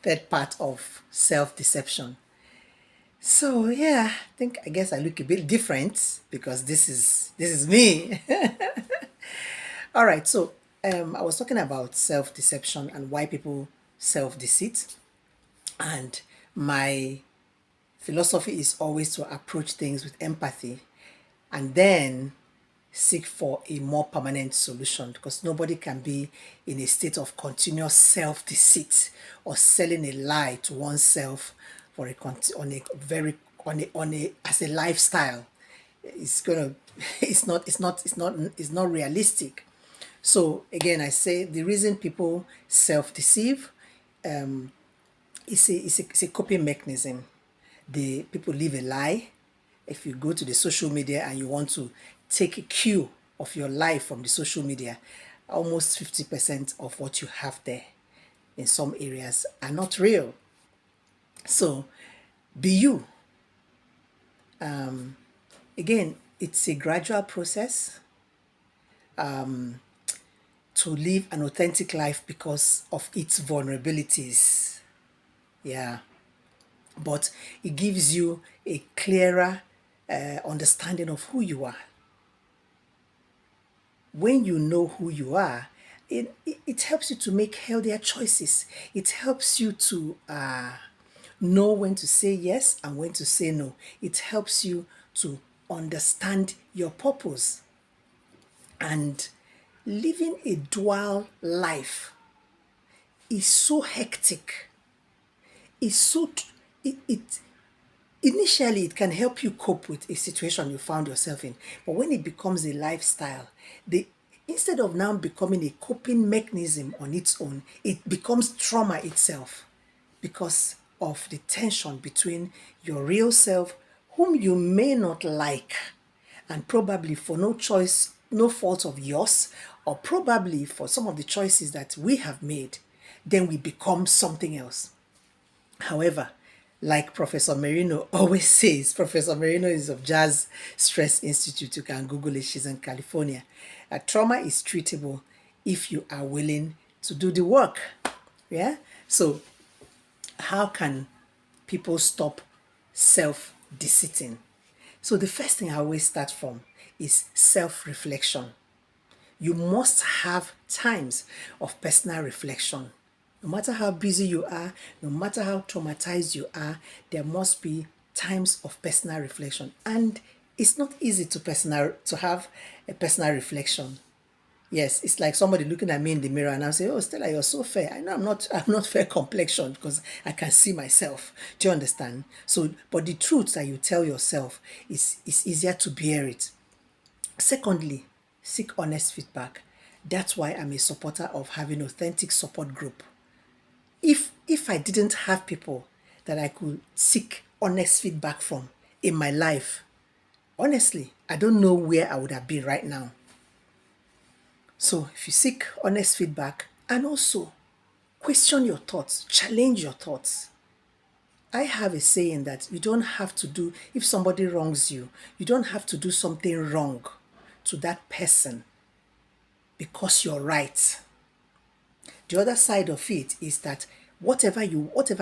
third part of self-deception. So yeah, I guess I look a bit different because this is me. All right, so I was talking about self-deception and why people self-deceit, and my philosophy is always to approach things with empathy and then seek for a more permanent solution, because nobody can be in a state of continuous self-deceit or selling a lie to oneself for on a very on a as a lifestyle. It's gonna it's not realistic. So again, I say the reason people self-deceive is a coping mechanism. The people live a lie. If you go to the social media and you want to take a cue of your life from the social media, almost 50% of what you have there in some areas are not real. So be you. Again, it's a gradual process to live an authentic life because of its vulnerabilities. Yeah. But it gives you a clearer understanding of who you are. When you know who you are, it helps you to make healthier choices. It helps you to know when to say yes and when to say no. It helps you to understand your purpose. And living a dual life is so hectic. It's so it initially it can help you cope with a situation you found yourself in, but when it becomes a lifestyle, the instead of now becoming a coping mechanism on its own, it becomes trauma itself, because of the tension between your real self, whom you may not like, and probably for no choice, no fault of yours, or probably for some of the choices that we have made, then we become something else. However, like Professor Merino always says, Professor Merino is of Jazz Stress Institute. You can Google it. She's in California. Trauma is treatable if you are willing to do the work. Yeah. So, how can people stop self-deceiving? So, the first thing I always start from is self-reflection. You must have times of personal reflection. No matter how busy you are, no matter how traumatized you are, there must be times of personal reflection. And it's not easy to have a personal reflection. Yes, it's like somebody looking at me in the mirror and I'll say, "Oh, Stella, you're so fair." I know I'm not fair complexion because I can see myself. Do you understand? So, but the truth that you tell yourself is easier to bear it. Secondly, seek honest feedback. That's why I'm a supporter of having authentic support group. If I didn't have people that I could seek honest feedback from in my life, honestly, I don't know where I would have been right now. So if you seek honest feedback and also question your thoughts, challenge your thoughts. I have a saying that you don't have to do, if somebody wrongs you, you don't have to do something wrong to that person because you're right. The other side of it is that whatever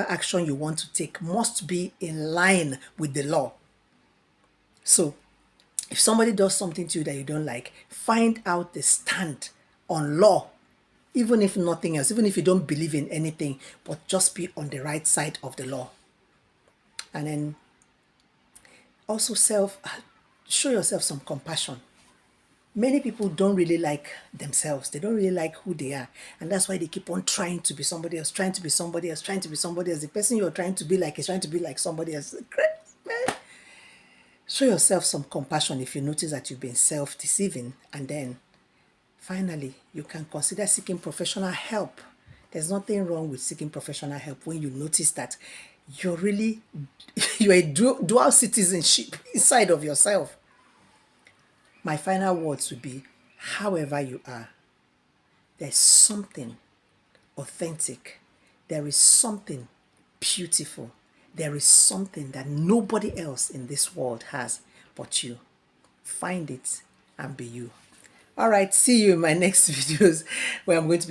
action you want to take must be in line with the law. So if somebody does something to you that you don't like, find out the stand on law, even if nothing else, even if you don't believe in anything, but just be on the right side of the law. And then also show yourself some compassion. Many people don't really like themselves. They don't really like who they are. And that's why they keep on trying to be somebody else, trying to be somebody else, trying to be somebody else. The person you're trying to be like is trying to be like somebody else. Great, man. Show yourself some compassion if you notice that you've been self-deceiving. And then finally, you can consider seeking professional help. There's nothing wrong with seeking professional help when you notice that you're a dual citizenship inside of yourself. My final words would be, however you are, there's something authentic. There is something beautiful. There is something that nobody else in this world has but you. Find it and be you. All right, see you in my next videos where I'm going to be